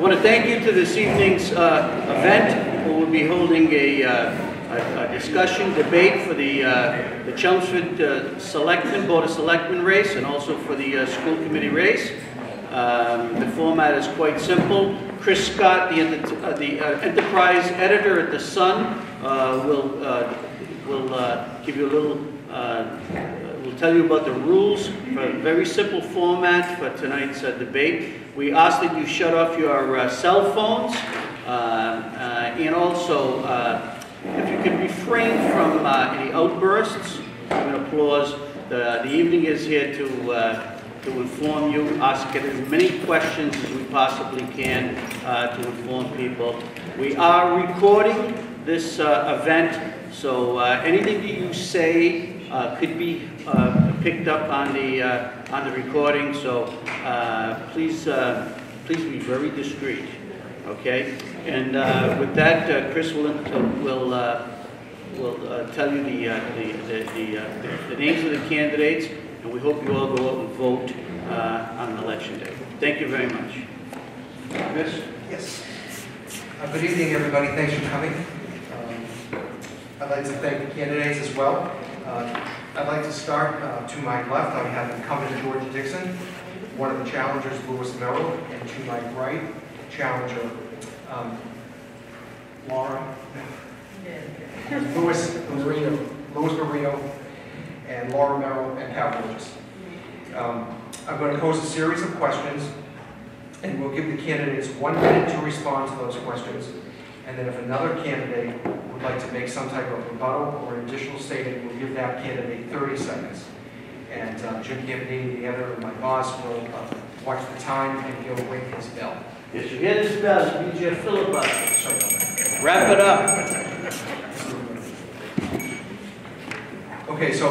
I want to thank you to this evening's event. We will be holding a discussion, debate for the Chelmsford Board of Selectmen race and also for the school committee race. The format is quite simple. Chris Scott, the enterprise editor at The Sun, will give you a little, will tell you about the rules for a very simple format for tonight's debate. We ask that you shut off your cell phones and also if you can refrain from any outbursts and applause. The evening is here to inform you, ask as many questions as we possibly can to inform people. We are recording this event, so anything that you say could be picked up on the recording. So please be very discreet. Okay, and with that, Chris will tell you the names of the candidates, and we hope you all go out and vote on election day. Thank you very much. Chris? Yes. Good evening, everybody. Thanks for coming. I'd like to thank the candidates as well. I'd like to start to my left. I have incumbent George Dixon, one of the challengers, Louis Merrill, and to my right, challenger Louis Marino, and Laura Merrill, and Hal Burgess. I'm going to pose a series of questions, and we'll give the candidates 1 minute to respond to those questions. And then if another candidate would like to make some type of rebuttal or additional statement, we'll give that candidate 30 seconds. And Jim Gambini, the editor, and my boss, will watch the time, and he'll ring his bell. Yes, you hear this bell, it means you're filibuster. Wrap it up. Okay, so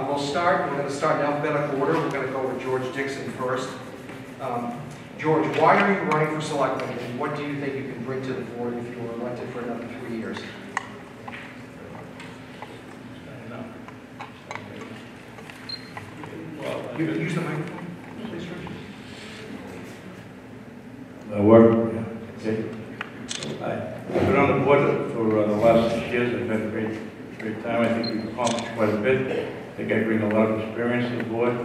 we'll start. We're going to start in alphabetical order. We're going to go with George Dixon first. George, why are you running for selectman, and what do you think you can bring to the board if you were elected for another 3 years? You use the microphone, please, George. Work. Okay. I've been on the board for the last 6 years. I've had a great time. I think we've accomplished quite a bit. I think I bring a lot of experience to the board. I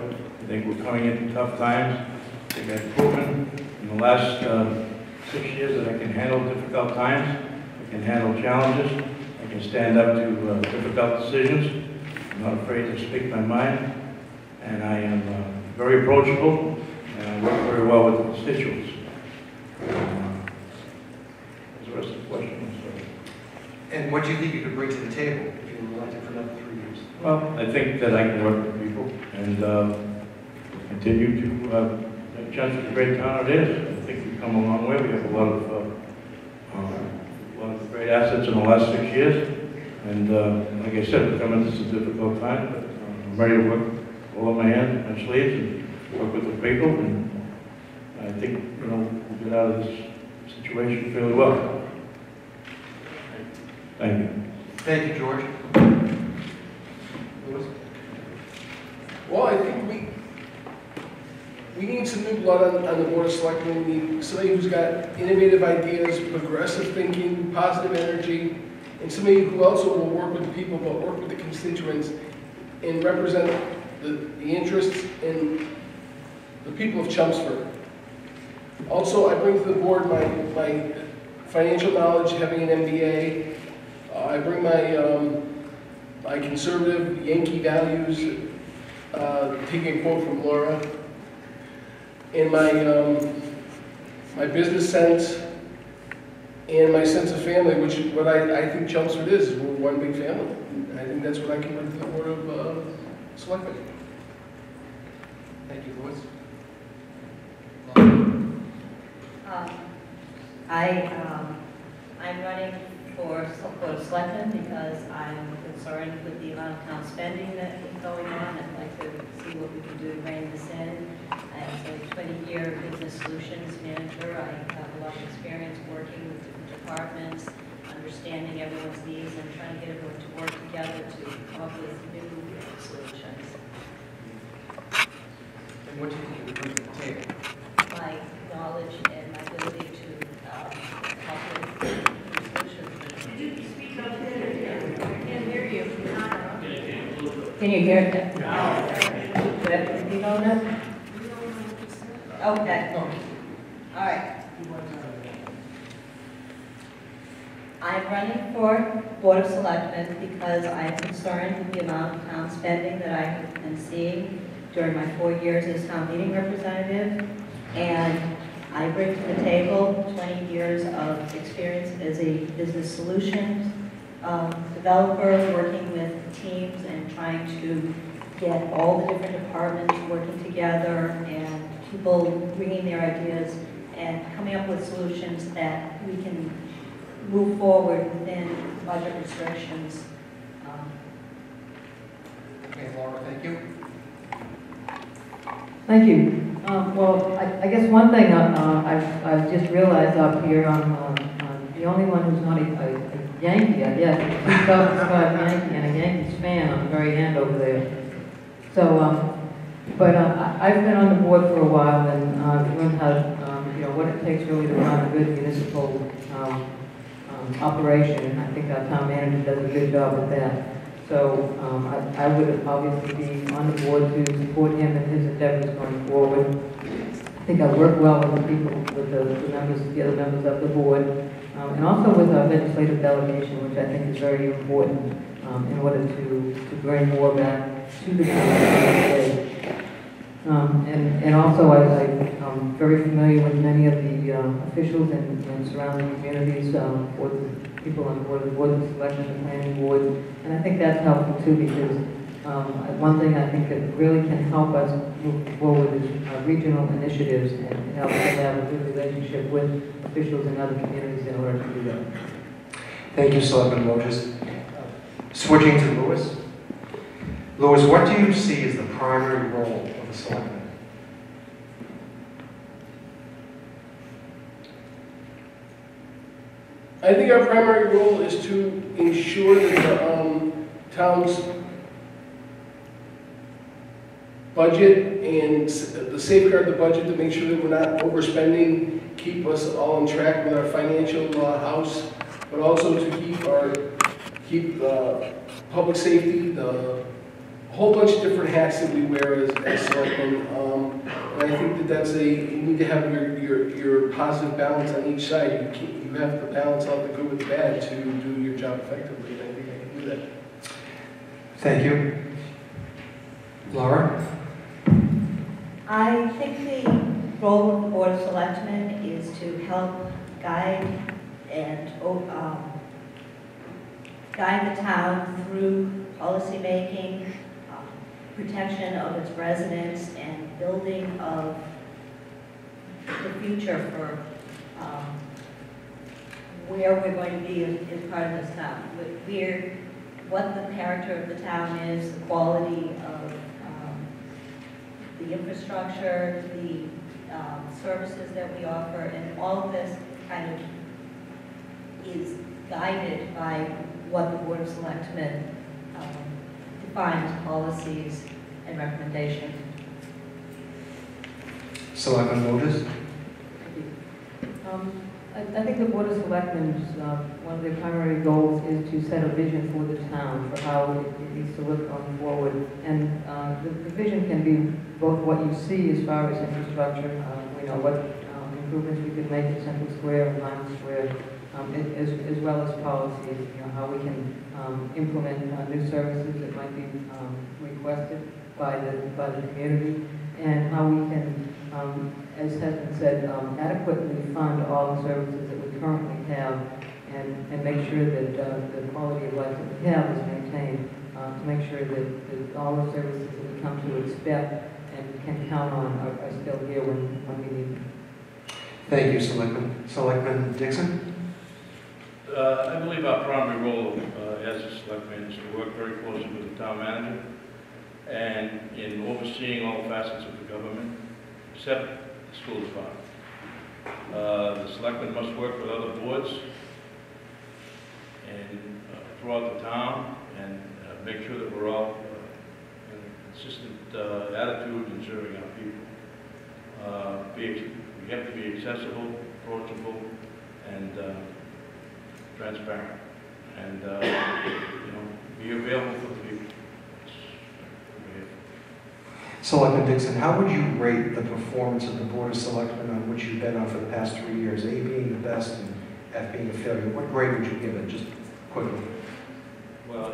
think we're coming into tough times. I think I've proven in the last 6 years that I can handle difficult times. I can handle challenges. I can stand up to difficult decisions. I'm not afraid to speak my mind. And I am very approachable, and I work very well with the constituents. That's the rest of the question. And what do you think you could bring to the table if you were elected for another 3 years? Well, I think that I can work with people and continue to make Chelmsford a great town it is. I think we've come a long way. We have a lot of great assets in the last 6 years. And like I said, we're coming into a difficult time, but I'm ready to work all of my hands, my sleeves, and work with the people. And I think, we'll get out of this situation fairly well. Thank you. Thank you, George. Louis? Well, I think we need some new blood on the Board of Selectmen. We need somebody who's got innovative ideas, progressive thinking, positive energy, and somebody who also will work with the people, but work with the constituents and represent the interests and the people of Chelmsford. Also, I bring to the board my financial knowledge, having an MBA. I bring my conservative Yankee values, taking a quote from Laura, and my business sense and my sense of family, which is what I think Chelmsford is. We're one big family. And I think that's what I can bring to the Board of Selectmen. Thank you, Louis. I'm running for Board of Selectmen because I'm concerned with the amount of town spending that is going on. I'd like to see what we can do to rein this in. As a 20-year business solutions manager, I have a lot of experience working with different departments, understanding everyone's needs, and trying to get everyone to work together to come up with new solutions. And what do you think you bring to the table? My knowledge and my ability to Can you hear it? No. Do I have to repeat all that? Okay. All right. I'm running for Board of Selectmen because I'm concerned with the amount of town spending that I have been seeing during my 4 years as town meeting representative. And I bring to the table 20 years of experience as a business solutions developer, working with teams and trying to get all the different departments working together and people bringing their ideas and coming up with solutions that we can move forward within budget restrictions. Okay, Laura, thank you. Thank you. Well, I guess one thing I've just realized up here, I'm the only one who's not a Yankee, I guess. I'm a Yankee and a Yankees fan on the very end over there. So, but I've been on the board for a while and learned how, what it takes really to run a good municipal operation, and I think our town manager does a good job with that. So I would obviously be on the board to support him in his endeavors going forward. I think I work well with the people, with the other members of the board, and also with our legislative delegation, which I think is very important in order to bring more back to the town. And also I'm very familiar with many of the officials and surrounding communities, for the people on board, the Board of Selectmen, the Planning Board, and I think that's helpful too because one thing I think that really can help us move forward is regional initiatives and help us have a good relationship with officials in other communities in order to do that. Thank you, Selectman Moses. Switching to Louis. Louis, what do you see as the primary role of the selectman? I think our primary role is to ensure that the town's budget and the safeguard the budget to make sure that we're not overspending, keep us all on track with our financial house, but also to keep public safety, the whole bunch of different hats that we wear as selectmen. And I think you need to have your positive balance on each side. You have to balance out the good with the bad to do your job effectively, and I think I can do that. Thank you. Laura? I think the role of the Board of Selectmen is to help guide and guide the town through policy making, protection of its residents, and building of the future for where we're going to be as part of this town. What the character of the town is, the quality of the infrastructure, the services that we offer, and all of this kind of is guided by what the Board of Selectmen defines policies and recommendations. Selectman Moses? I think the Board of Selectmen's, one of their primary goals is to set a vision for the town, for how it needs to look going forward. And the vision can be both what you see as far as infrastructure, what improvements we could make at Central Square and Lyman Square, as well as policies, how we can implement new services that might be requested by the community, and how we can, as has been said, adequately fund all the services that we currently have, and make sure that the quality of life that we have is maintained, to make sure that all the services that we come to expect and can count on are still here when we need them. Thank you, Selectman. Selectman Dixon? I believe our primary role as a selectman is to work very closely with the town manager and in overseeing all facets of the government, except the school department. The selectmen must work with other boards and throughout the town and make sure that we're all in a consistent attitude in serving our people. We have to be accessible, approachable, and transparent, and be available for the people. Selectman Dixon, how would you rate the performance of the Board of Selectmen on which you've been on for the past 3 years, A being the best and F being a failure? What grade would you give it, just quickly? Well,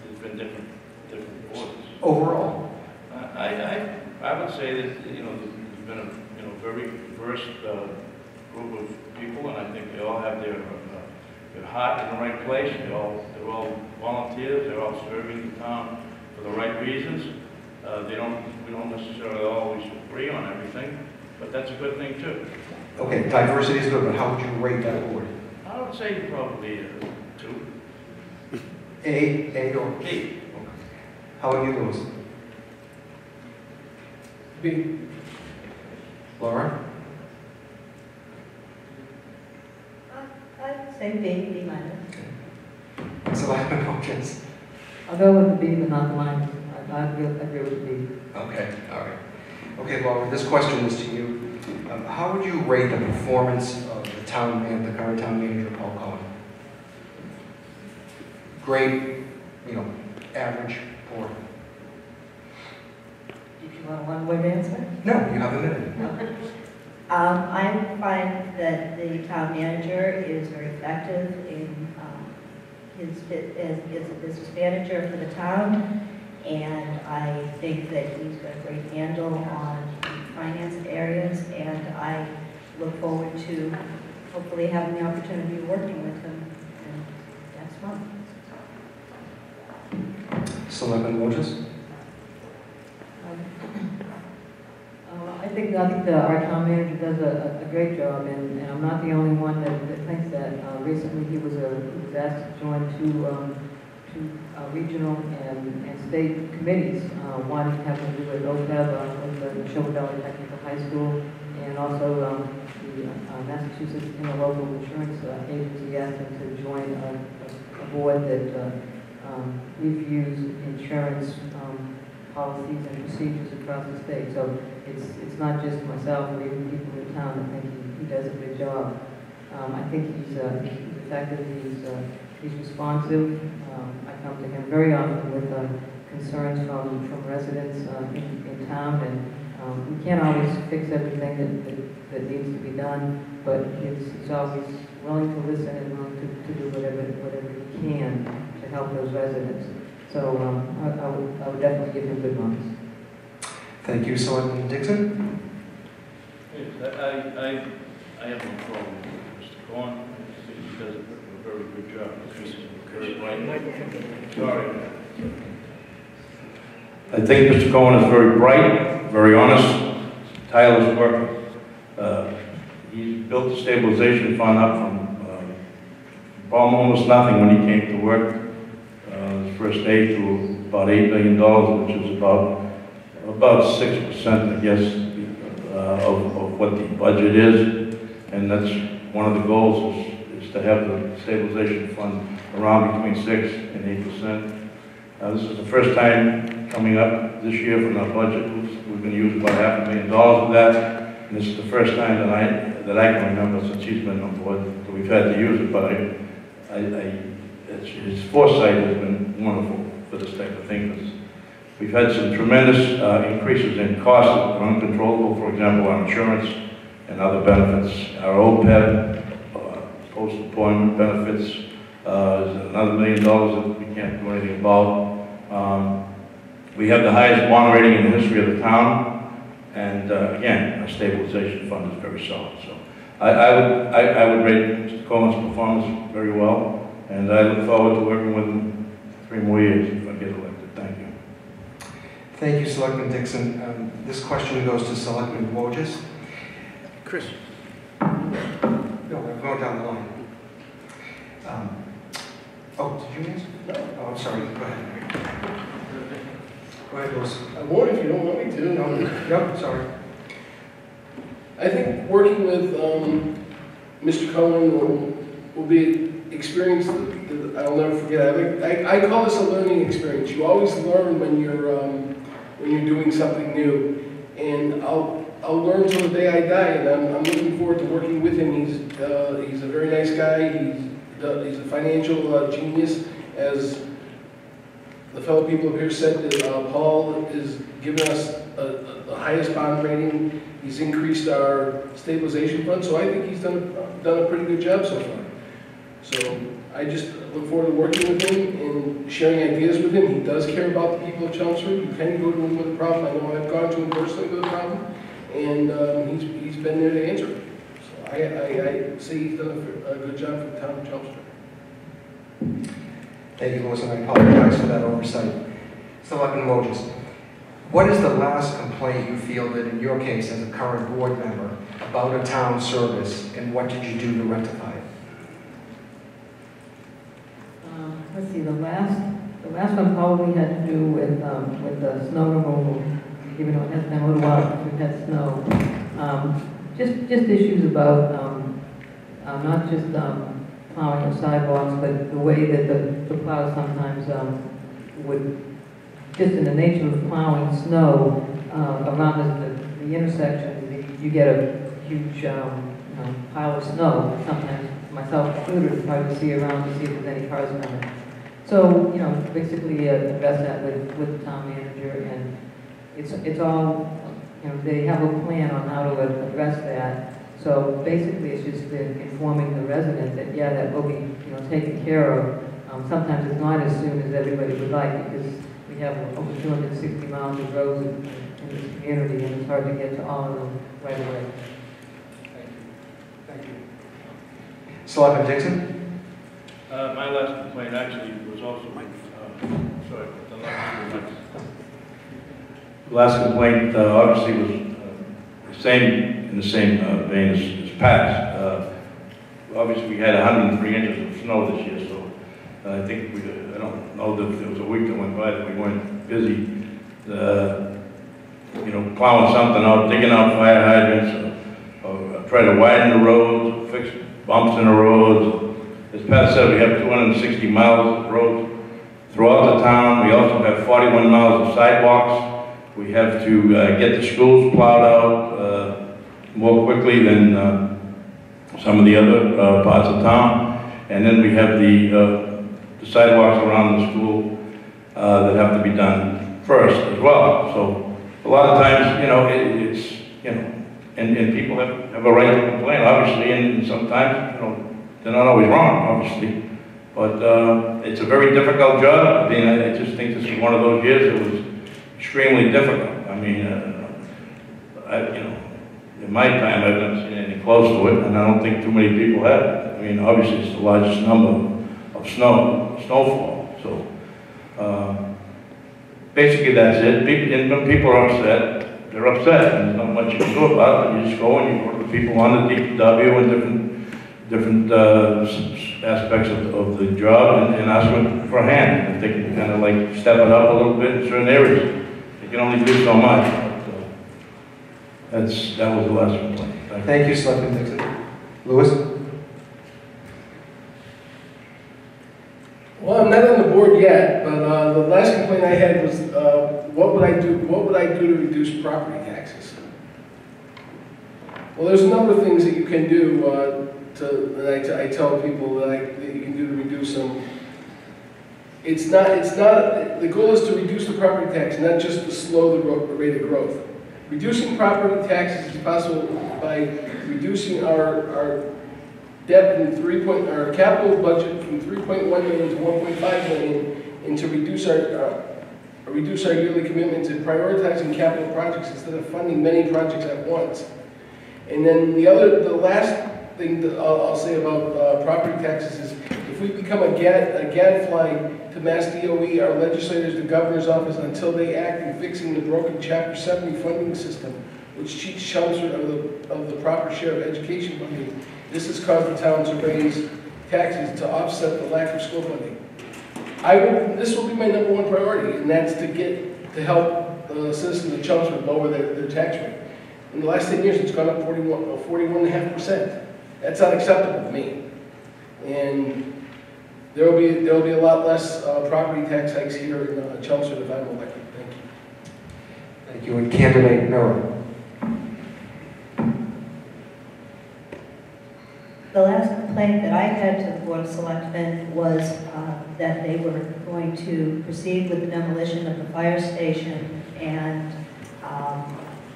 there's been different boards. Overall? I would say that, there's been a very diverse group of people, and I think they all have their heart in the right place. They're all volunteers. They're all serving the town for the right reasons. We don't necessarily always agree on everything, but that's a good thing too. Okay, diversity is good, but how would you rate that board? I would say probably 2. A or B? B. How would you, Louis? B. Laura? I'd say B minus. Selectman Hutchins? I'll go with the B, but not the minus. I agree with the B. Okay, all right. Okay, Laura, this question is to you. How would you rate the performance of the current town manager, Paul Cohen? Grade, average, poor? Did you want a one-word answer? No, you have a minute. I find that the town manager is very effective in as a business manager for the town, and I think that he's got a great handle on finance areas, and I look forward to hopefully having the opportunity of working with him next month. Selectman Wojcik? I think our town manager does a great job, and I'm not the only one that thinks that. Recently, he was asked to join two regional and state committees. One having to do with OPEB, with the Neshoba Valley Technical High School, and also the Massachusetts Interlocal Insurance Agency asked him to join a board that reviews insurance policies and procedures across the state. So it's not just myself or even people in town that think he does a good job. I think he's effective, he's responsive. I come to him very often with concerns from residents in town, and we can't always fix everything that needs to be done, but he's always willing to listen and willing to do whatever he can to help those residents. So I would definitely give him good marks. Thank you, Selectman Dixon. Yes, I have no problem with Mr. Cohen. I think he does a very good job. He's very bright. Sorry. I think Mr. Cohen is very bright, very honest, tireless worker. He built the stabilization fund up from almost nothing when he came to work. His first day to about $8 million, which is about 6%, I guess, of what the budget is, and that's one of the goals is to have the stabilization fund around between 6 and 8%. This is the first time coming up this year from our budget. We're going to use about $500,000 of that, and this is the first time that I can remember since he's been on board that we've had to use it. But his foresight has been wonderful for this type of thing. We've had some tremendous increases in costs that are uncontrollable. For example, our insurance and other benefits, our OPEB, post-employment benefits, is another $1 million that we can't do anything about. We have the highest bond rating in the history of the town, and again, our stabilization fund is very solid. So I would rate Mr. Cohen's performance very well, and I look forward to working with him 3 more years if I get elected. Thank you. Thank you, Selectman Dixon. This question goes to Selectman Wojcik. Chris. No, I'm going down the line. Did you answer? No. Oh, I'm sorry. Go ahead. Go ahead, Louis. I won't if you don't want me to. No, sorry. I think working with Mr. Cohen will be an experience that I'll never forget. I call this a learning experience. You always learn when you're doing something new, and I'll learn till the day I die. And I'm looking forward to working with him. He's a very nice guy. He's a financial genius, as the fellow people up here said. Paul is giving us the highest bond rating. He's increased our stabilization fund, so I think he's done a pretty good job so far. So I just look forward to working with him and sharing ideas with him. He does care about the people of Chelmsford. You can go to him with a problem. I know I've gone to him personally with a problem, and he's been there to answer it. So I say he's done a good job for the town of Chelmsford. Thank you, Louis, and I apologize for that oversight. Selectman Wojcik, what is the last complaint you fielded in your case as a current board member about a town service, and what did you do to rectify it? Let's see, the last one probably had to do with the snow removal, even though it has been a little while since we've had snow. Just issues about, not just plowing the sidewalks, but the way that the plows sometimes would, just in the nature of plowing snow around the intersection, you get a huge pile of snow, sometimes myself included, it's hard to see around to see if there's any cars coming. So, basically address that with the town manager, and it's all, they have a plan on how to address that. So basically it's just informing the resident that, yeah, that will be, taken care of. Sometimes it's not as soon as everybody would like, because we have over 260 miles of roads in this community, and it's hard to get to all of them right away. Thank you. Selectman Dixon? My last complaint actually was also, sorry, the last complaint obviously was in the same vein as Pat's. Obviously, we had 103 inches of snow this year, so I think I don't know that there was a week that went by that we weren't busy, plowing something out, digging out fire hydrants, or try to widen the roads, fix bumps in the roads. As Pat said, we have 260 miles of roads throughout the town. We also have 41 miles of sidewalks. We have to get the schools plowed out more quickly than some of the other parts of town. And then we have the sidewalks around the school that have to be done first as well. So a lot of times, and people have a right to complain, obviously, and sometimes, they're not always wrong, obviously. But it's a very difficult job. I mean, I just think this is one of those years that was extremely difficult. I mean, in my time, I've never seen anything close to it, and I don't think too many people have. I mean, obviously, it's the largest number of snowfall. So, basically, that's it. And when people are upset, they're upset, and there's not much you can do about it. You just go and you go to people on the DPW and different aspects of the job and ask them for a hand. If they can kind of like step it up a little bit in certain areas. They can only do so much. But, that was the last complaint. Thank you, Selectman Dixon. Louis? Well, I'm not on the board yet, but the last complaint I had was, what would I do to reduce property taxes? Well, there's a number of things that you can do. I tell people that you can do to reduce them. The goal is to reduce the property tax, not just to slow the rate of growth. Reducing property taxes is possible by reducing our debt from our capital budget from 3.1 million to 1.5 million, and to reduce our yearly commitment to prioritizing capital projects instead of funding many projects at once. And then the last thing that I'll say about property taxes is, if we become a gadfly to Mass DOE, our legislators, the governor's office, until they act in fixing the broken Chapter 70 funding system, which cheats Chelmsford of the proper share of education funding, this has caused the town to raise taxes to offset the lack of school funding. This will be my #1 priority, and that's to help the citizens of Chelmsford lower their tax rate. In the last 10 years, it's gone up 41.5%. That's unacceptable to me. And there will be a lot less property tax hikes here in Chelmsford if I'm elected. Thank you. Thank you. And candidate Miller. The last complaint that I had to the Board of Selectmen was that they were going to proceed with the demolition of the fire station, and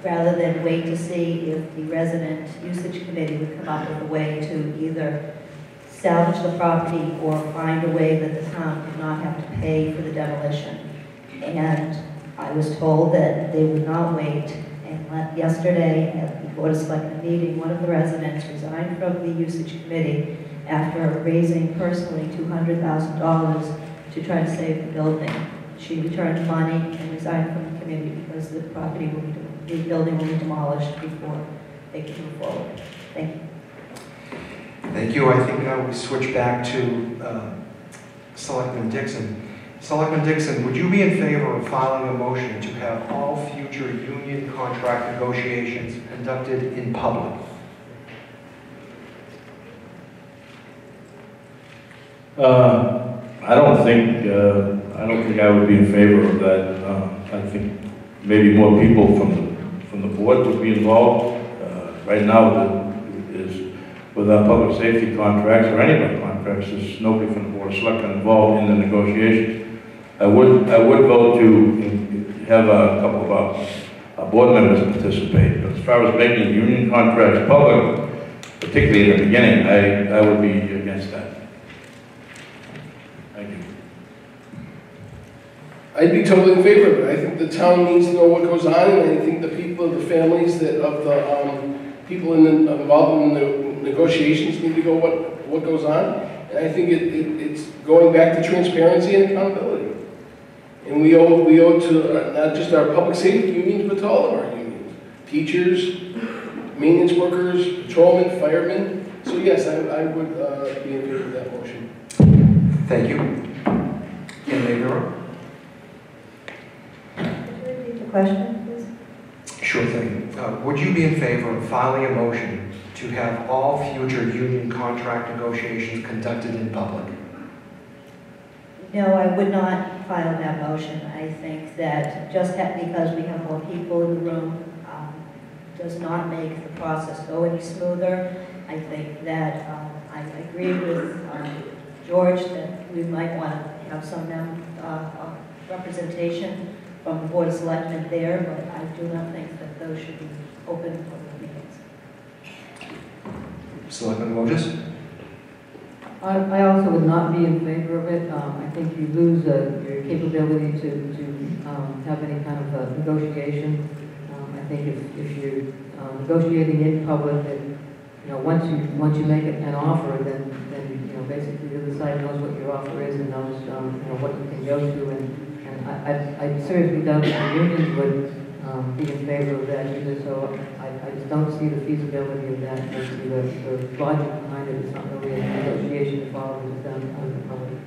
rather than wait to see if the resident usage committee would come up with a way to either salvage the property or find a way that the town would not have to pay for the demolition. And I was told that they would not wait. And yesterday, at the Board of Selectmen meeting, one of the residents resigned from the usage committee after raising personally $200,000 to try to save the building. She returned money and resigned from the committee because the building will be demolished before they can move forward. Thank you. Thank you. I think we switch back to Selectman Dixon. Selectman Dixon, would you be in favor of filing a motion to have all future union contract negotiations conducted in public? I don't think I would be in favor of that. I think maybe more people from the board would be involved. Right now, with our public safety contracts or any of our contracts, there's nobody from the Board of Selectmen involved in the negotiations. I would vote to have a couple of our board members participate, but as far as making union contracts public, particularly in the beginning, I would be against that. Thank you. I'd be totally in favor of it. I think the town needs to know what goes on, and I think the people, the families of the people involved in the negotiations need to go what goes on. And I think it's going back to transparency and accountability. And we owe to not just our public safety unions, but to all of our unions. Teachers, maintenance workers, patrolmen, firemen. So yes, I would be in favor of that motion. Thank you. Ken Mayberry? Could you repeat the question, please? Sure thing. Would you be in favor of filing a motion to have all future union contract negotiations conducted in public? No, I would not file that motion. I think that just because we have more people in the room does not make the process go any smoother. I think that I agree with George that we might want to have some representation from the Board of Selectmen there, but I do not think that those should be open public meetings. Selectman Wojcik? I also would not be in favor of it. I think you lose your capability to have any kind of negotiation. I think if you're negotiating in public, then once you make it an offer, then basically the other side knows what your offer is and knows what you can go to. And I seriously doubt that the unions would be in favor of that either. So I just don't see the feasibility of that. The logic behind it is not really a negotiation to follow what is done under the public.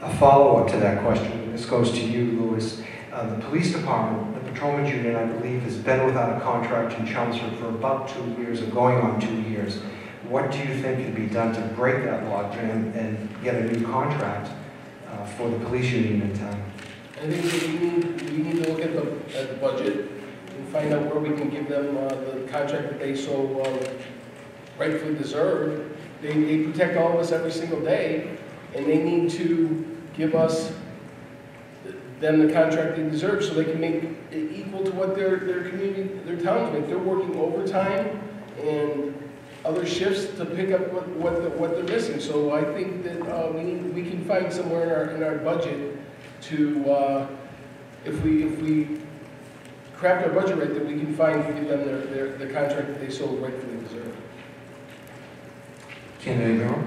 A follow-up to that question, this goes to you, Louis. The police department, the patrolmen's union, I believe, has been without a contract in Chelmsford for about 2 years, or going on 2 years. What do you think can be done to break that logjam and get a new contract for the police union in town? I think that we need to look at the budget and find out where we can give them the contract that they so rightfully deserve. They protect all of us every single day, and they need to give us them the contract they deserve so they can make it equal to what their community, their towns make. They're working overtime and other shifts to pick up what they're missing. So I think that we can find somewhere in our budget to if we craft our budget right, that we can give them the contract that they so rightfully deserve. Ken Mayberry?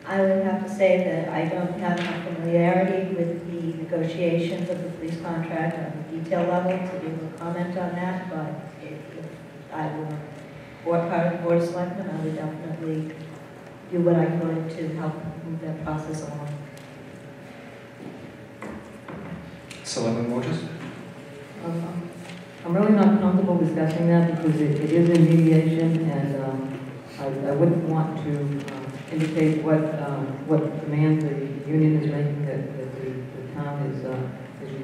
I would have to say that I don't have enough familiarity with the negotiations of the police contract on the detail level to be able to comment on that, but if I were part of the Board of Selectmen, I would definitely do what I could to help move that process along. Selectman Wojcik? I'm really not comfortable discussing that because it is in mediation, and I wouldn't want to indicate what demands the union is making that the town is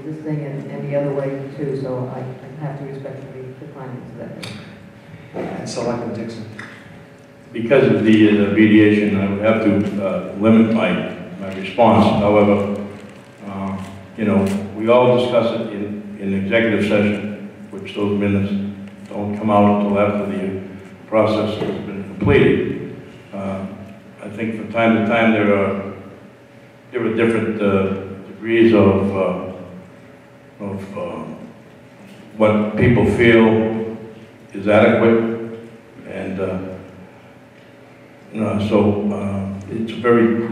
resisting, and the other way too. So I have to respectfully decline to that. And Selectman Dixon? Because of the mediation, I would have to limit my response. However, we all discuss it in executive session, which those minutes don't come out until after the process has been completed. I think from time to time there are different degrees of what people feel is adequate, and it's very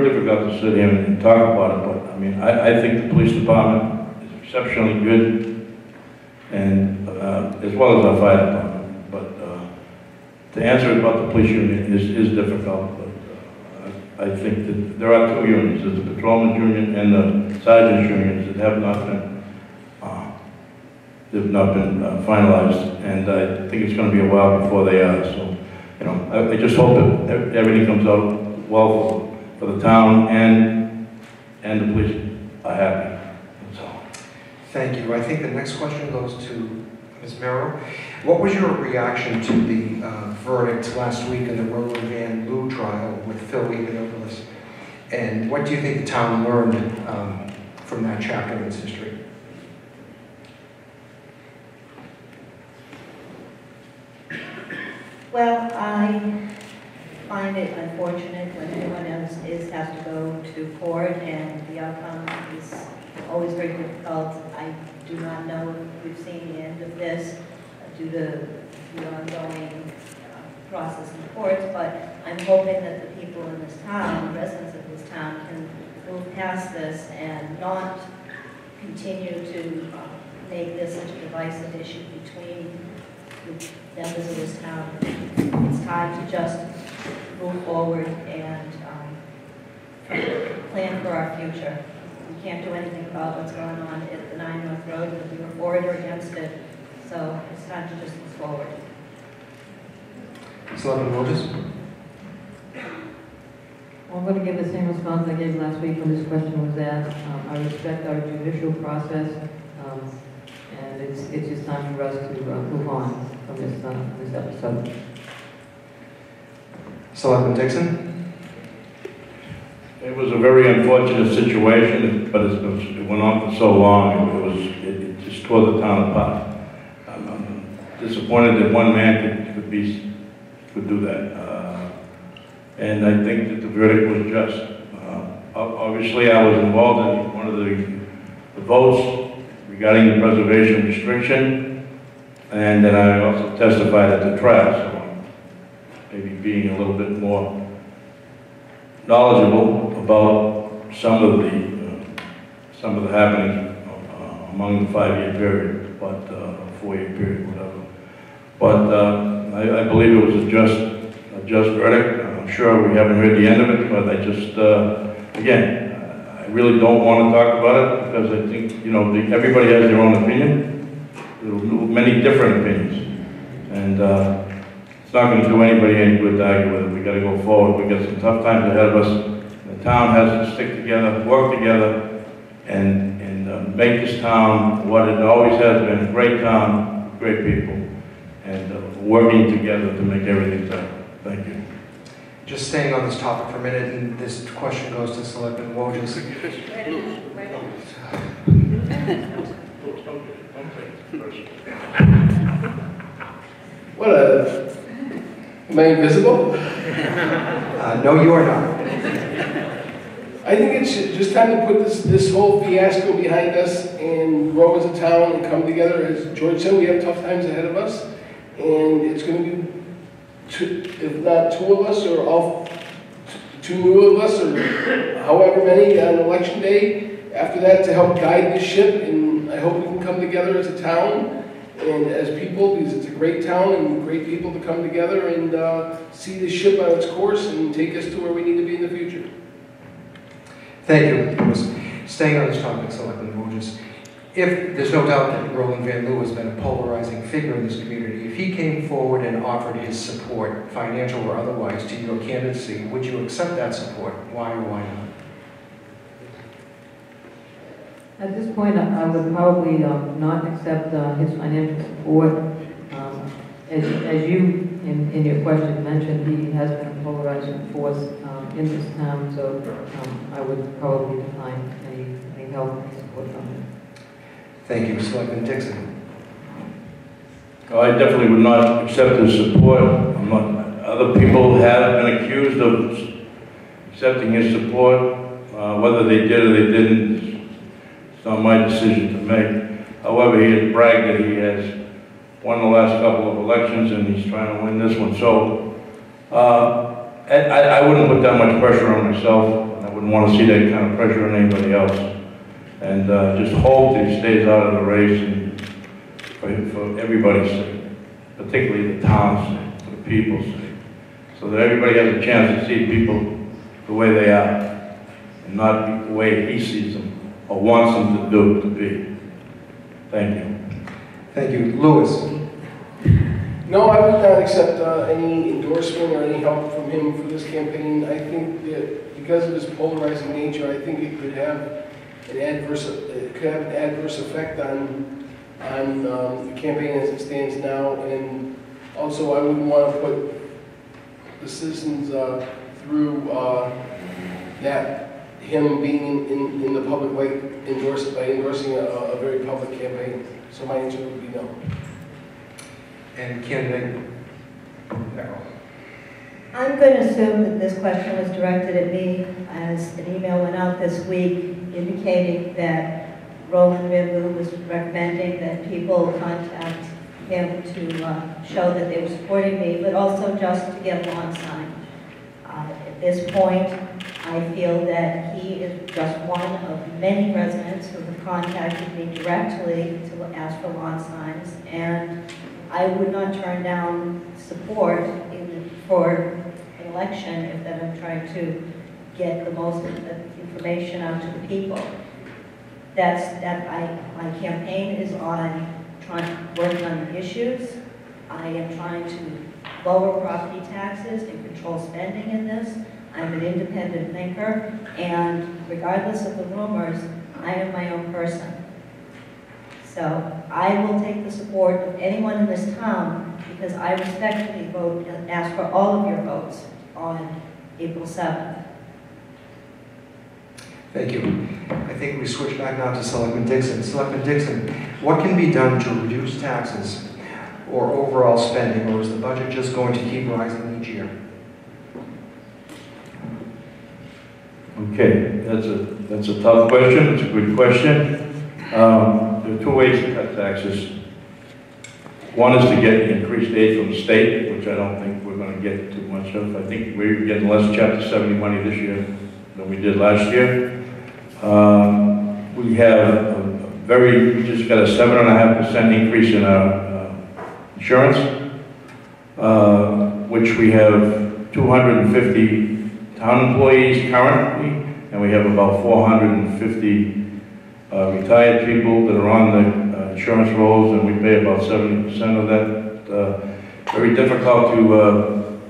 difficult to sit here and talk about it. But I mean, I think the police department is exceptionally good, and as well as our fire department. But to answer about the police union is difficult. But I think that there are two unions: there's the patrolman's union and the sergeant's unions that have not been finalized, and I think it's going to be a while before they are. So, you know, I just hope that everything comes out well for the town, and the police are happy. That's all. Thank you. I think the next question goes to Ms. Merrill. What was your reaction to the verdict last week in the Roland Van Loo trial with Phil Eganopoulos? And what do you think the town learned from that chapter in its history? Well, I find it unfortunate when anyone else has to go to court, and the outcome is always very difficult. I do not know if we've seen the end of this due to the ongoing process in courts, but I'm hoping that the people in this town, residents of this town, can move past this and not continue to make this such a divisive issue between the members of this town. It's time to just move forward and plan for our future. We can't do anything about what's going on at the 9 North Road, whether we were for it or against it. So it's time to just move forward. Selectman Wojcik? Well, I'm going to give the same response I gave last week when this question was asked. I respect our judicial process, and it's just time for us to move on from this episode. Selectman Dixon? It was a very unfortunate situation, but it went on for so long. It just tore the town apart. I'm disappointed that one man could do that, and I think that the verdict was just. Obviously, I was involved in one of the votes regarding the preservation restriction, and then I also testified at the trial. So maybe being a little bit more knowledgeable about some of the happenings among the 5-year period, but 4-year period, whatever. But I believe it was a just verdict. I'm sure we haven't heard the end of it, but I just again, I really don't want to talk about it because I think, you know, everybody has their own opinion. There are many different opinions, and it's not going to do anybody any good to argue with it. We got to go forward. We got some tough times ahead of us. The town has to stick together, work together, and make this town what it always has been, a great town, great people, and working together to make everything better. Thank you. Just staying on this topic for a minute, and this question goes to Selectman Wojcik. What am I invisible? No, you are not. I think it's just time to put this whole fiasco behind us and grow as a town and come together. As George said, we have tough times ahead of us, and it's going to be, if not two of us or all two new of us or however many on election day after that to help guide this ship. And I hope we can come together as a town and as people, because it's a great town and great people to come together and see this ship on its course and take us to where we need to be in the future. Thank you. Staying on this topic, Selectman Wojcik, if there's no doubt that Roland Van Loo has been a polarizing figure in this community, if he came forward and offered his support, financial or otherwise, to your candidacy, would you accept that support? Why or why not? At this point, I would probably not accept his financial support. As you, in your question, mentioned, he has been a polarizing force in this town, so I would probably decline any help, any support forthcoming. Thank you, Selectman Dixon. I definitely would not accept his support. Other people have been accused of accepting his support. Whether they did or they didn't, it's not my decision to make. However, he has bragged that he has won the last couple of elections and he's trying to win this one. So I wouldn't put that much pressure on myself. And I wouldn't want to see that kind of pressure on anybody else. And just hope that he stays out of the race and for everybody's sake, particularly the town's sake, for the people's sake, so that everybody has a chance to see people the way they are and not the way he sees them or wants them to be. Thank you. Thank you. Louis? No, I would not accept any endorsement or any help from him for this campaign. I think that because of his polarizing nature, I think it could have an adverse effect on the campaign as it stands now. And also, I wouldn't want to put the citizens through him being in the public light endorsing a very public campaign. So my answer would be no. And candidate Merrill. I'm going to assume that this question was directed at me, as an email went out this week indicating that Roland Rimbu was recommending that people contact him to show that they were supporting me, but also just to get a lawn sign. At this point, I feel that he is just one of many residents who have contacted me directly to ask for lawn signs, and I would not turn down support for an election if that I'm trying to get the most information out to the people. My campaign is on working on the issues. I am trying to lower property taxes and control spending in this. I'm an independent thinker, and regardless of the rumors, I am my own person. So I will take the support of anyone in this town because I respectfully vote and ask for all of your votes on April 7th. Thank you. I think we switch back now to Selectman Dixon. Selectman Dixon, what can be done to reduce taxes or overall spending, or is the budget just going to keep rising each year? Okay, that's a tough question. It's a good question. There are two ways to cut taxes. One is to get increased aid from the state, which I don't think we're going to get too much of. I think we're getting less Chapter 70 money this year than we did last year. We just got a 7.5% increase in our insurance, which we have 250 town employees currently, and we have about 450 retired people that are on the insurance rolls, and we pay about 70% of that. Very difficult to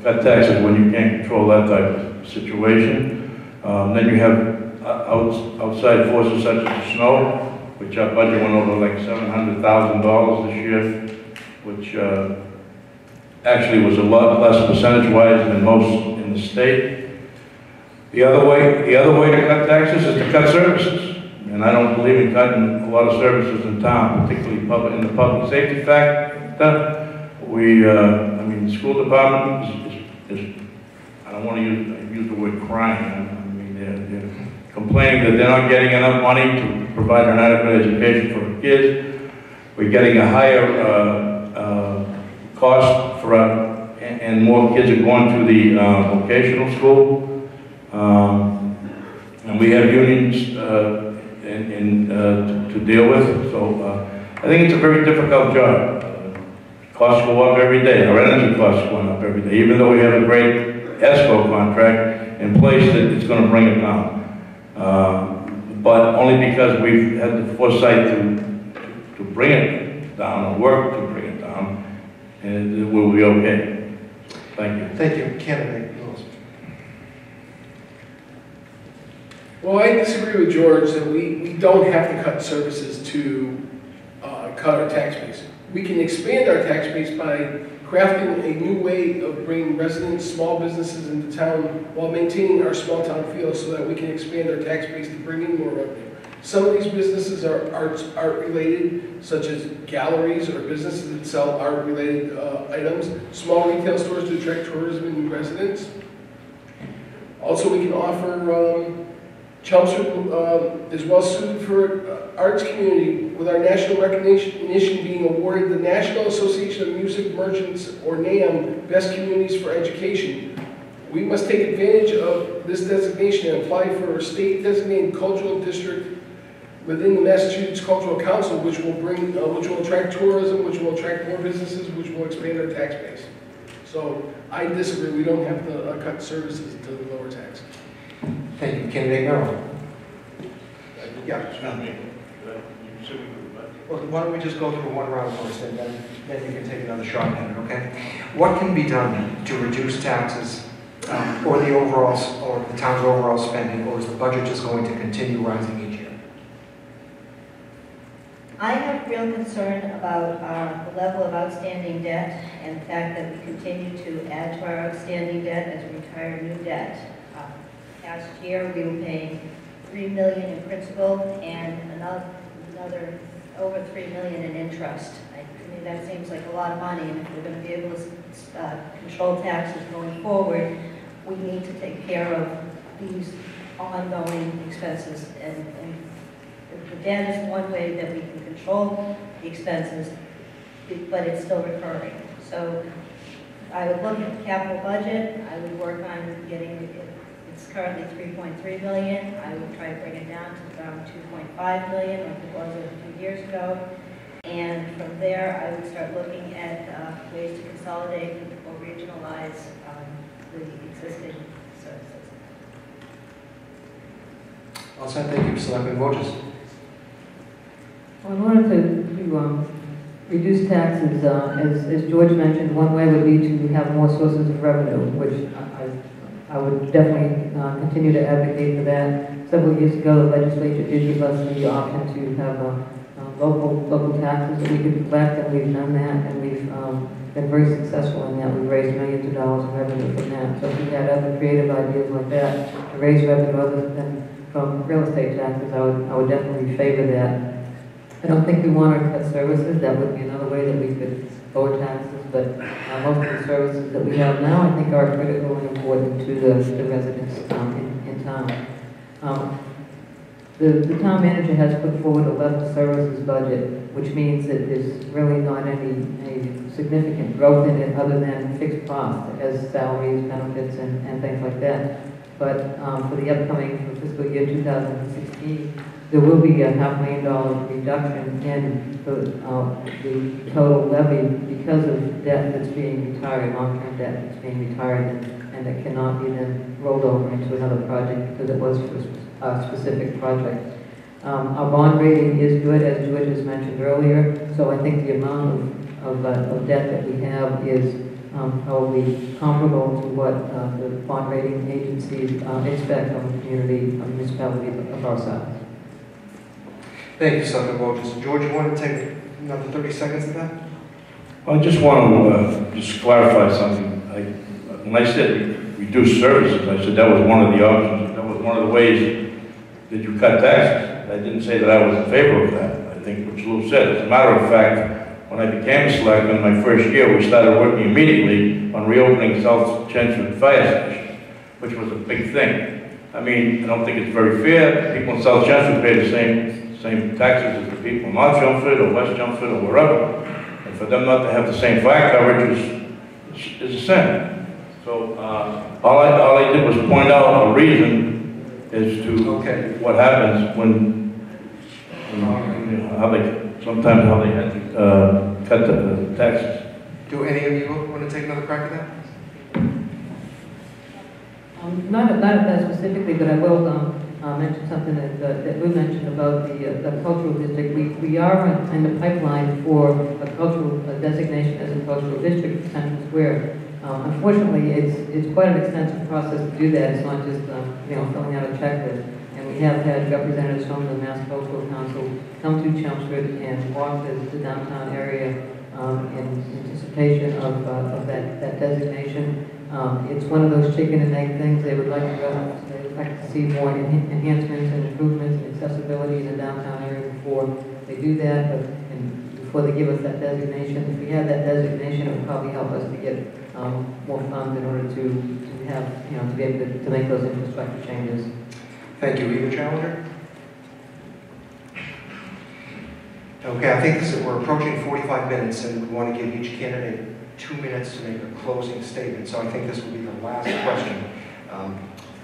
cut taxes when you can't control that type of situation. Then you have outside forces such as snow, which our budget went over like $700,000 this year, which actually was a lot less percentage-wise than most in the state. The other way to cut taxes is to cut services. And I don't believe in cutting a lot of services in town, particularly in the public safety factor. The school department is I don't want to use the word crying. I mean, they're complaining that they're not getting enough money to provide an adequate education for the kids. We're getting a higher cost for and more kids are going to the vocational school. And we have unions to deal with. So I think it's a very difficult job. Costs go up every day. Our energy costs are going up every day. Even though we have a great ESCO contract in place, that it's going to bring it down. But only because we've had the foresight to bring it down, or work to bring it down, and it will be okay. Thank you. Thank you. Candidate Lewis. Well, I disagree with George that we don't have to cut services to cut our tax base. We can expand our tax base by crafting a new way of bringing residents, small businesses into town while maintaining our small town feel so that we can expand our tax base to bring in more revenue. Some of these businesses are art related, such as galleries or businesses that sell art related items, small retail stores to attract tourism and new residents. Also, we can offer Chelmsford is well suited for arts community, with our national recognition being awarded the National Association of Music Merchants, or NAM, Best Communities for Education. We must take advantage of this designation and apply for a state designated cultural district within the Massachusetts Cultural Council, which will attract tourism, which will attract more businesses, which will expand our tax base. So I disagree. We don't have to cut services to the lower tax. Thank you. Candidate Merrill. Yeah. Well, why don't we just go through one round first, and then you can take another shot at it, okay? What can be done to reduce taxes or the town's overall spending, or is the budget just going to continue rising each year? I have real concern about the level of outstanding debt and the fact that we continue to add to our outstanding debt as we retire new debt. Last year, we were paying $3 million in principal and another over $3 million in interest. I mean, that seems like a lot of money, and if we're going to be able to control taxes going forward, we need to take care of these ongoing expenses. And the debt is one way that we can control the expenses, but it's still recurring. So I would look at the capital budget. I would work on getting, it's currently $3.3 million. I would try to bring it down to around $2.5 million, like it was a few years ago. And from there, I would start looking at ways to consolidate or regionalize the existing services. All set. Thank you. Selectman Borges. Well, in order to reduce taxes, as George mentioned, one way would be to have more sources of revenue, which I would definitely continue to advocate for that. Several years ago, the legislature did give us the option to have local taxes that we could collect, and we've done that, and we've been very successful in that. We've raised millions of dollars in revenue from that. So if we had other creative ideas like that to raise revenue other than from real estate taxes, I would definitely favor that. I don't think we want to cut services. That would be another way that we could lower taxes, but most of the services that we have now, I think, are critical and important to the residents in town. The town manager has put forward a level services budget, which means that there's really not any significant growth in it other than fixed costs as salaries, benefits, and things like that. But for the upcoming fiscal year 2016, there will be a $500,000 reduction in the total levy because of debt that's being retired, long-term debt that's being retired, and that cannot be then rolled over into another project because it was for a specific project. Our bond rating is good, as George has mentioned earlier, so I think the amount of debt that we have is probably comparable to what the bond rating agencies expect from a community, a municipality of our size. Thank you, Selectman Borges. George, you want to take another 30 seconds of that? I just want to just clarify something. When I said reduce services, I said that was one of the options. That was one of the ways that you cut taxes. I didn't say that I was in favor of that. I think what Lou said. As a matter of fact, when I became a selectman, my first year, we started working immediately on reopening South Chelmsford Fire Station, which was a big thing. I mean, I don't think it's very fair. People in South Chelmsford pay the same taxes as the people in North Chelmsford or West Chelmsford or wherever. And for them not to have the same fire coverage is a sin. So all I did was point out a reason as to what happens when how they had to cut the taxes. Do any of you want to take another crack at that? Not at that specifically, but I will mention something that we mentioned about the cultural district. We are in the pipeline for a cultural designation as a cultural district in Central Square. Unfortunately, it's quite an extensive process to do that. It's not just filling out a checklist. And we have had representatives from the Mass Cultural Council come to Chelmsford and walk the downtown area in anticipation of that designation. It's one of those chicken and egg things. They would like to see more enhancements and improvements in accessibility in the downtown area before they do that, and before they give us that designation. If we had that designation, it would probably help us to get more funds in order to have, to be able to make those infrastructure changes. Thank you. Eva Challenger? Okay, I think we're approaching 45 minutes, and we want to give each candidate 2 minutes to make a closing statement. So I think this will be the last question.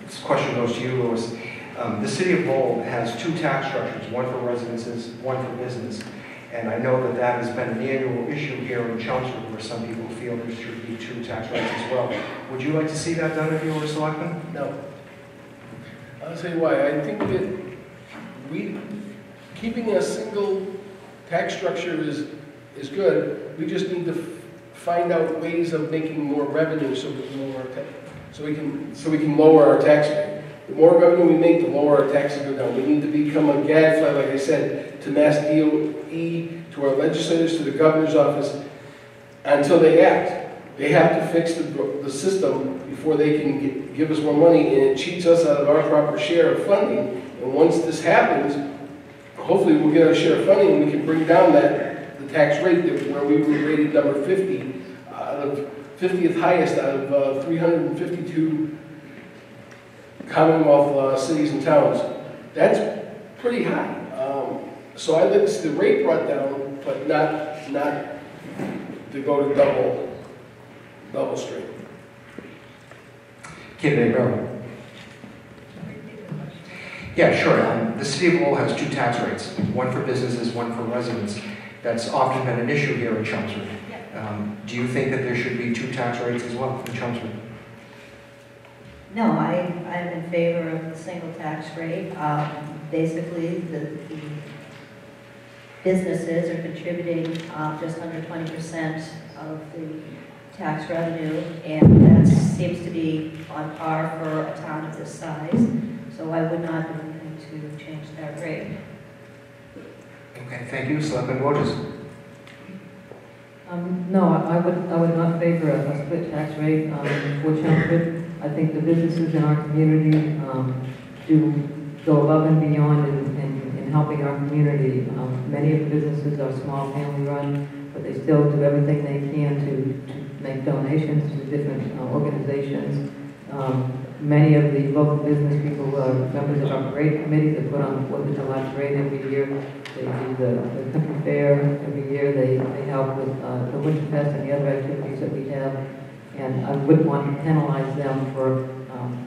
This question goes to you, Louis. The city of Lowell has 2 tax structures, one for residences, one for business. And I know that that has been an annual issue here in Chelmsford, where some people feel there should be 2 tax rates as well. Would you like to see that done if you were a selectman? No. I'll tell you why. I think that keeping a single tax structure is good. We just need to find out ways of making more revenue so we can lower our tax rate. The more revenue we make, the lower our taxes go down. We need to become a gadfly, like I said, to Mass DOE, to our legislators, to the governor's office, until they act. They have to fix the system before they can give us more money, and it cheats us out of our proper share of funding. And once this happens, hopefully we'll get our share of funding and we can bring down the tax rate where we were rated number 50, out of 50th highest out of 352 Commonwealth cities and towns. That's pretty high. So I'd like to see the rate brought down, but not to go to double straight. Candidate Merrill. Yeah, sure. The city of Lowell has 2 tax rates, one for businesses, one for residents. That's often been an issue here in Chelmsford. Do you think that there should be 2 tax rates as well in Chelmsford? No, I'm in favor of the single tax rate. Basically, the businesses are contributing just under 20% of the tax revenue, and that seems to be on par for a town of this size. So I would not do anything to change that rate. Okay, thank you. Selectman Wojcik. No, I would not favor a split tax rate for Chelmsford. I think the businesses in our community do go above and beyond in helping our community. Many of the businesses are small family run, but they still do everything they can to make donations to different organizations. Many of the local business people are members of our parade committee that put on the 4th of July parade every year. They do the country fair every year. They help with the Winterfest and the other activities that we have. And I wouldn't want to penalize them for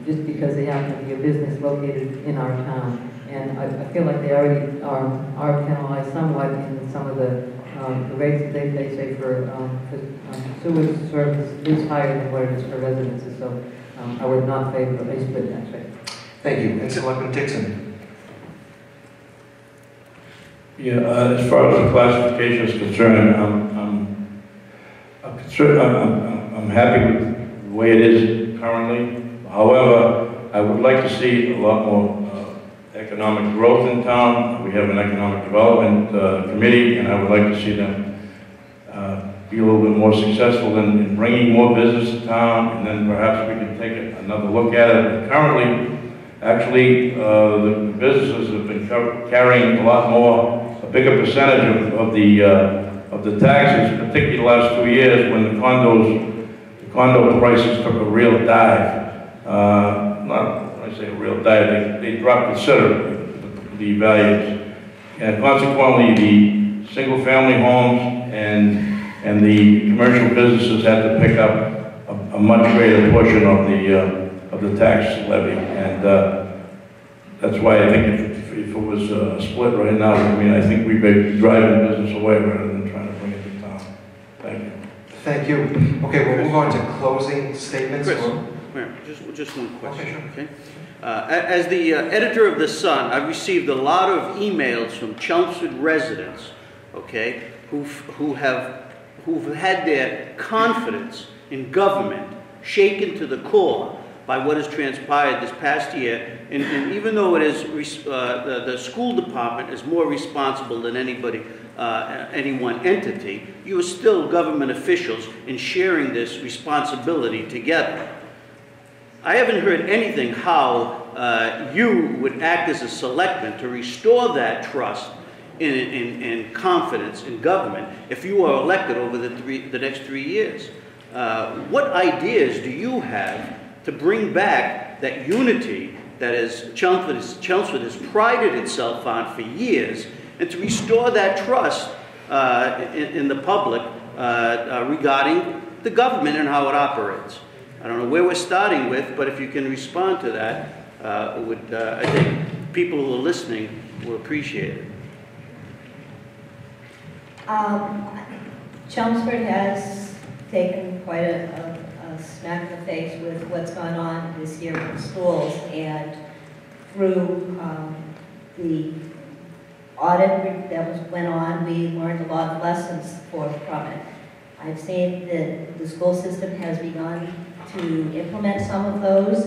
just because they happen to be a business located in our town. And I feel like they already are penalized somewhat in some of the rates that they pay, say, for sewage service is higher than what it is for residences. So I would not favor a split tax rate. Thank you. And Selectman Dixon. Yeah, as far as the classification is concerned, I'm happy with the way it is currently. However, I would like to see a lot more economic growth in town. We have an economic development committee, and I would like to see them be a little bit more successful in bringing more business to town, and then perhaps we can take another look at it. Currently, actually, the businesses have been carrying a lot more, a bigger percentage of the taxes, particularly the last 2 years when the condo prices took a real dive. Not when I say a real dive, they dropped considerably, the values. And consequently, the single-family homes and the commercial businesses had to pick up a much greater portion of the tax levy. And that's why I think if it was split right now, I mean, I think we'd be driving business away rather than trying to bring it to town. Thank you. Thank you. Okay, we'll move on to closing statements. Just one question. Okay, sure. Okay. As the editor of The Sun, I've received a lot of emails from Chelmsford residents, okay, who've had their confidence in government shaken to the core by what has transpired this past year, and even though it is, the school department is more responsible than anybody, any one entity, you are still government officials in sharing this responsibility together. I haven't heard anything how you would act as a selectman to restore that trust in confidence in government if you are elected over the next 3 years. What ideas do you have to bring back that unity that Chelmsford has prided itself on for years, and to restore that trust in the public regarding the government and how it operates? I don't know where we're starting with, but if you can respond to that, I think people who are listening will appreciate it. Chelmsford has taken quite a smack in the face with what's gone on this year in schools, and through the audit that went on, we learned a lot of lessons from it. I've seen that the school system has begun to implement some of those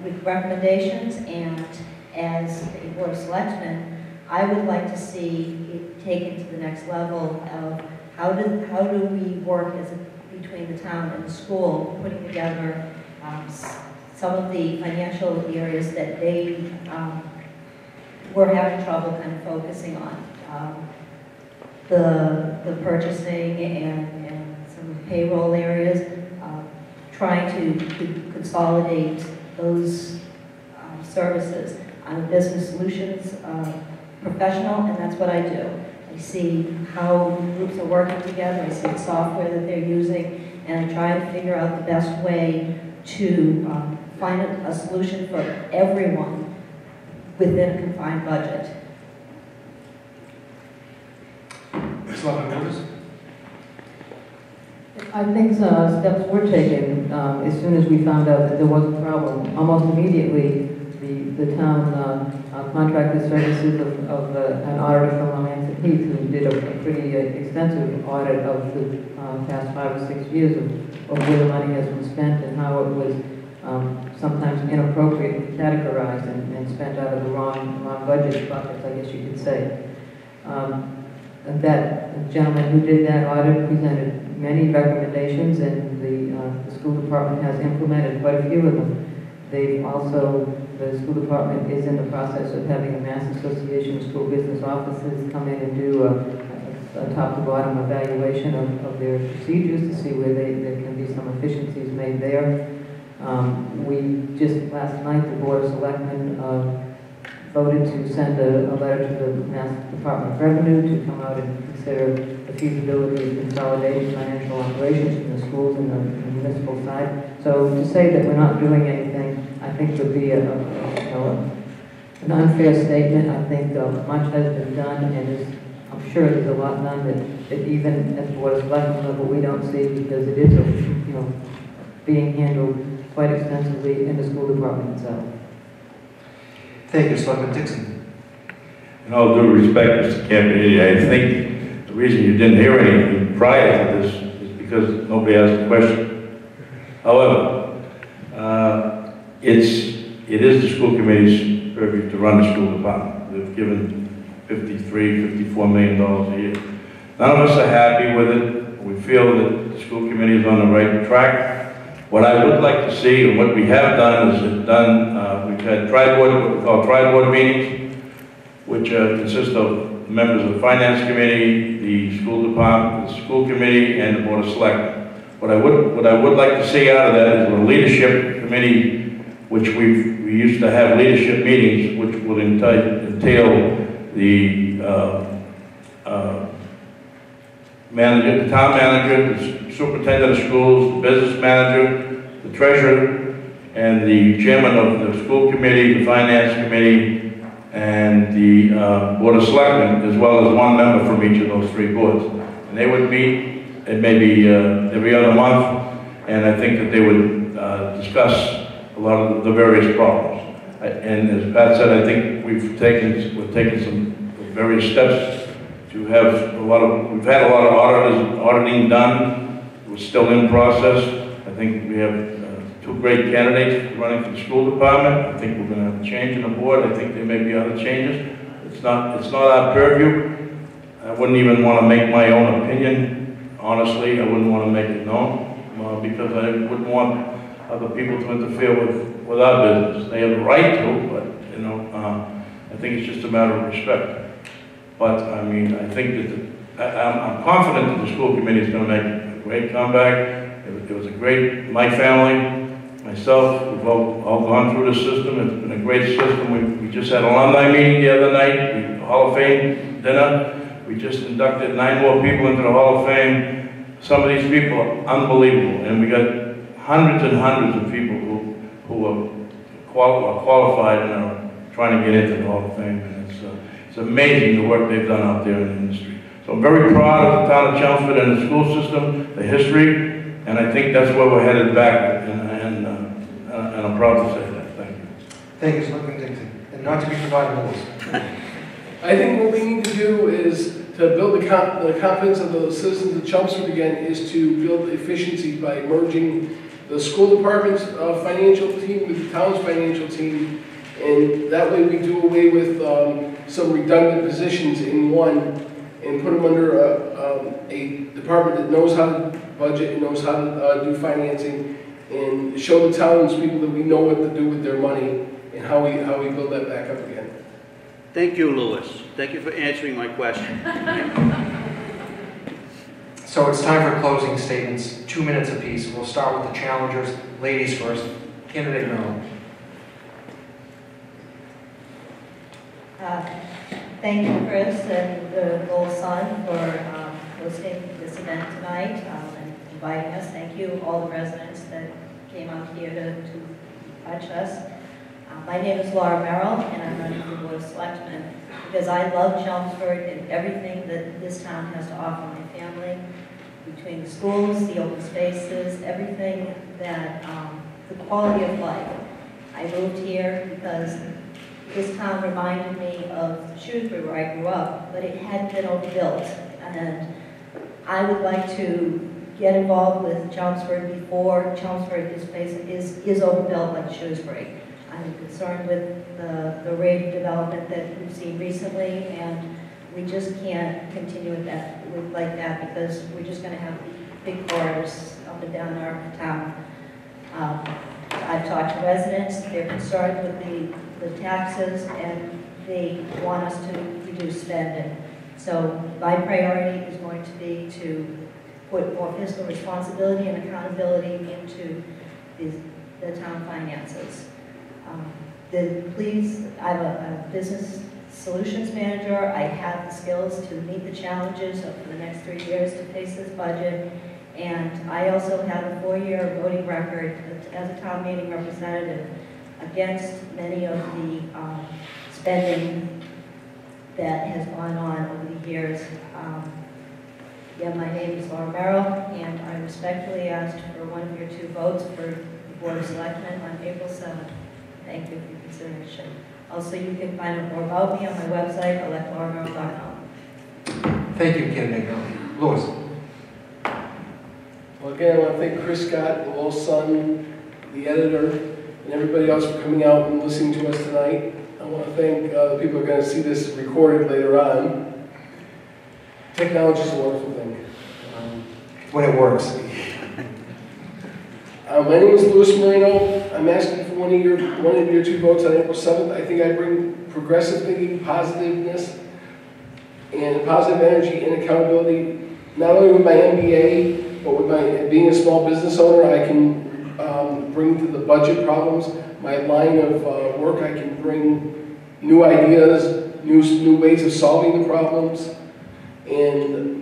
with recommendations, and as a Board of Selectmen, I would like to see it taken to the next level of how do we work between the town and the school, putting together some of the financial areas that they were having trouble kind of focusing on. The purchasing and some of the payroll areas, trying to consolidate those services. I'm a business solutions professional, and that's what I do. I see how groups are working together, I see the software that they're using, and I try to figure out the best way to find a solution for everyone within a confined budget. Selectman Lewis? I think steps were taken as soon as we found out that there was a problem. Almost immediately, the town contracted services of an auditor from Lansing Heath, who did a pretty extensive audit of the past 5 or 6 years of where the money has been spent and how it was sometimes inappropriately categorized and spent out of the wrong budget buckets, I guess you could say. That gentleman who did that audit presented many recommendations, and the school department has implemented quite a few of them. They've also, the school department is in the process of having a Mass Association of School Business Offices come in and do a top-to-bottom evaluation of their procedures to see where there can be some efficiencies made there. We just last night, the Board of Selectmen voted to send a letter to the Mass Department of Revenue to come out and consider the feasibility of consolidating financial operations in the schools and the municipal side. So to say that we're not doing anything, I think would be an unfair statement. I think much has been done, and I'm sure there's a lot done that even at the Board of Selectmen level we don't see, because it is being handled quite extensively in the school department itself. Thank you, Selectman Dixon. In all due respect, Mr. Campanini, I think the reason you didn't hear anything prior to this is because nobody asked a question. However, it is the school committee's purview to run the school department. They've given $54 million a year. None of us are happy with it. We feel that the school committee is on the right track. What I would like to see, and what we have done, is we've had what we call tri-board meetings, which consist of members of the Finance Committee, the school department, the school committee, and the Board of Selectmen. What I would like to see out of that is a leadership committee, which we used to have leadership meetings, which would entail the manager, the town manager, the superintendent of schools, the business manager, the treasurer, and the chairman of the school committee, the finance committee, and the Board of Selectmen, as well as one member from each of those 3 boards. And they would meet maybe every other month, and I think that they would discuss a lot of the various problems. And as Pat said, I think we've taken some various steps to have we've had a lot of auditing done. We're still in process. I think we have 2 two great candidates running for the school department. I think we're going to have a change in the board. I think there may be other changes. It's not our purview. I wouldn't even want to make my own opinion. Honestly, I wouldn't want to make it known because I wouldn't want other people to interfere with our business. They have a right to, but you know, I think it's just a matter of respect. But I mean, I think that I'm confident that the school committee is going to make a great comeback. It was a great, my family, myself, we've all gone through the system. It's been a great system. We just had an alumni meeting the other night, Hall of Fame dinner. We just inducted 9 more people into the Hall of Fame. Some of these people are unbelievable, and we got hundreds and hundreds of people who are qualified and are trying to get into the Hall of Fame. And it's amazing the work they've done out there in the industry. So I'm very proud of the town of Chelmsford and the school system, the history, and I think that's where we're headed back. And I'm proud to say that. Thank you. Thank you, Selectman Dixon. And not to be forgotten, Louis. I think what we need to do is to build the confidence of the citizens of Chelmsford again is to build efficiency by merging the school department's financial team with the town's financial team, and that way we do away with some redundant positions in one and put them under a department that knows how to budget and knows how to do financing, and show the townspeople that we know what to do with their money and how we build that back up again. Thank you, Louis. Thank you for answering my question. So it's time for closing statements, 2 minutes apiece. We'll start with the challengers. Ladies first. Candidate Merrill. Thank you, Chris and the Gold Sun, for hosting this event tonight and inviting us. Thank you, all the residents that came out here to touch us. My name is Laura Merrill, and I'm running for Board of Selectmen because I love Chelmsford and everything that this town has to offer my family, between the schools, the open spaces, everything that, the quality of life. I moved here because this town reminded me of Shrewsbury, where I grew up, but it hadn't been overbuilt. And I would like to get involved with Chelmsford before Chelmsford is overbuilt like Shrewsbury. I'm concerned with the rate of development that we've seen recently, and we just can't continue with like that because we're just going to have big corridors up and down our town. I've talked to residents; they're concerned with the taxes, and they want us to reduce spending. So my priority is going to be to put more fiscal responsibility and accountability into the town finances. I'm a business solutions manager. I have the skills to meet the challenges for the next 3 years to face this budget. And I also have a 4-year voting record as a town meeting representative against many of the spending that has gone on over the years. Again, my name is Laura Merrill, and I respectfully asked for one of your 2 votes for the Board of Selectmen on April 7th. Thank you for your consideration. Also, you can find out more about me on my website, electlauramerrill.com. Thank you, candidate Merrill. Louis. Well, again, I want to thank Chris Scott, the Lowell Sun, the editor, and everybody else for coming out and listening to us tonight. I want to thank the people who are going to see this recorded later on. Technology is a wonderful thing. When it works. My name is Louis Marino. I'm asking for one of your 2 votes on April 7th. I think I bring progressive thinking, positiveness, and positive energy and accountability, not only with my MBA, but with my being a small business owner. I can bring to the budget problems. My line of work, I can bring new ideas, new ways of solving the problems, and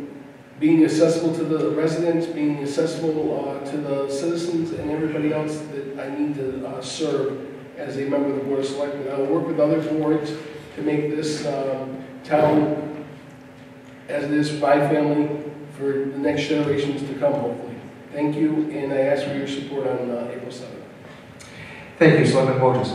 being accessible to the residents, being accessible to the citizens and everybody else that I need to serve as a member of the Board of Selectmen. I'll work with other boards to make this town, as it is my family, for the next generations to come, hopefully. Thank you, and I ask for your support on April 7th. Thank you, Selectman Borges.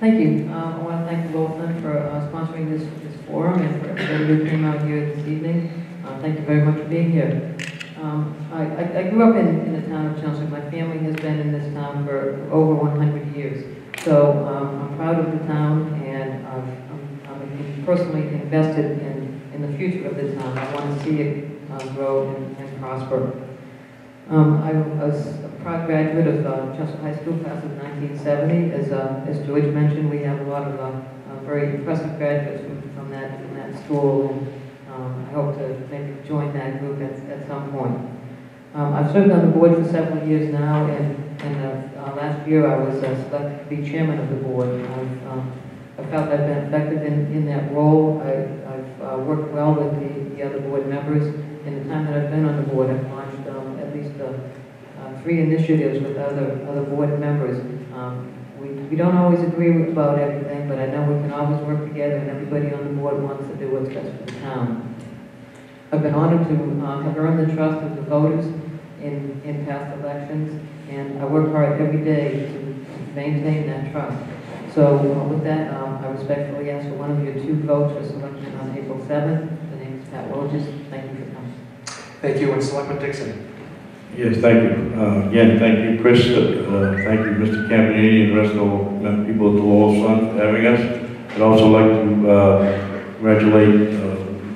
Thank you. I want to thank the Lowell Sun for sponsoring this forum and for everybody who came out here this evening. Thank you very much for being here. I grew up in the town of Chelmsford. My family has been in this town for over 100 years. So I'm proud of the town, and I'm personally invested in the future of the town. I want to see it grow and prosper. I was a proud graduate of Chelmsford High School, class of 1970. As George mentioned, we have a lot of very impressive graduates from that school, and I hope to maybe join that group at some point. I've served on the board for several years now, and last year I was selected to be chairman of the board. I felt I've been effective in that role. I've worked well with the other board members. In the time that I've been on the board, I've launched at least 3 initiatives with other board members. We don't always agree about everything, but I know we can always work together, and everybody on the board wants to do what's best for the town. I've been honored to have earned the trust of the voters in past elections, and I work hard every day to maintain that trust. So with that, I respectfully ask for one of your 2 votes for selection on April 7th. The name is Pat Wojcik. Thank you for coming. Thank you, and Selectman Dixon. Yes, thank you. Again, thank you, Chris. Thank you, Mr. Campanini, and the rest of the people at the Lowell Sun for having us. I'd also like to congratulate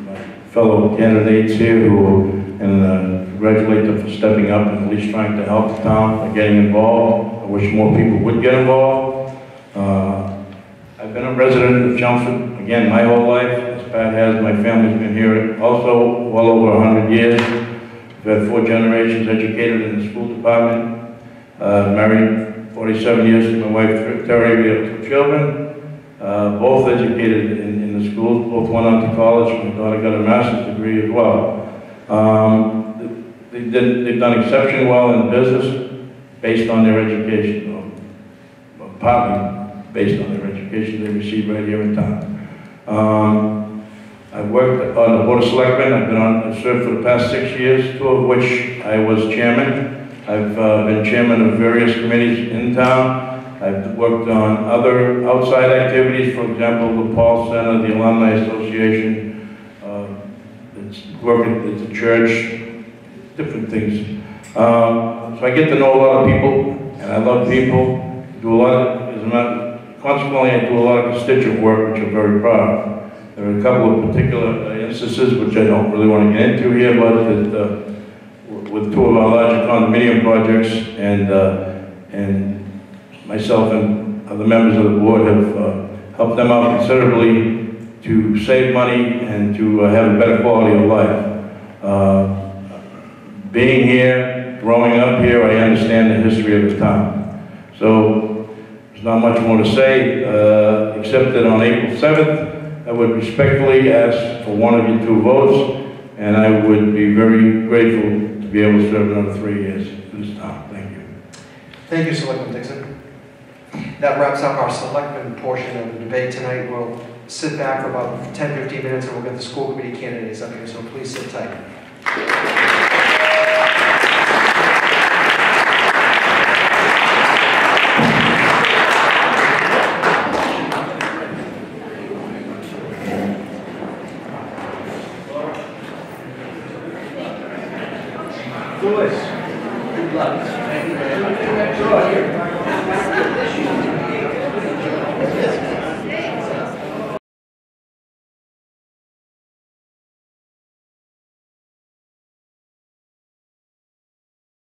my fellow candidates here and congratulate them for stepping up and at least trying to help the town by getting involved. I wish more people would get involved. I've been a resident of Chelmsford, again, my whole life. As Pat has, my family's been here also well over 100 years. We've had 4 generations educated in the school department. Married 47 years to my wife, Terry. We have 2 children, both educated in the schools. Both went on to college. My daughter got a master's degree as well. They've done exceptionally well in business based on their education, or partly based on their education they received right here in town. I've worked on the Board of Selectmen. I've served for the past 6 years, 2 of which I was chairman. I've been chairman of various committees in town. I've worked on other outside activities, for example, the Paul Center, the Alumni Association, working at the church, different things. So I get to know a lot of people, and I love people. Do a lot of, consequently, I do a lot of constituent work, which I'm very proud of. There are a couple of particular instances which I don't really want to get into here, but that, with 2 of our larger condominium projects, and myself and other members of the board have helped them out considerably to save money and to have a better quality of life. Being here, growing up here, I understand the history of the town. So there's not much more to say, except that on April 7th, I would respectfully ask for one of your 2 votes, and I would be very grateful to be able to serve another 3 years in this town. Thank you. Thank you, Selectman Dixon. That wraps up our selectmen portion of the debate tonight. We'll sit back for about 10-15 minutes, and we'll get the school committee candidates up here, so please sit tight. Louis, good luck. Thank you very much.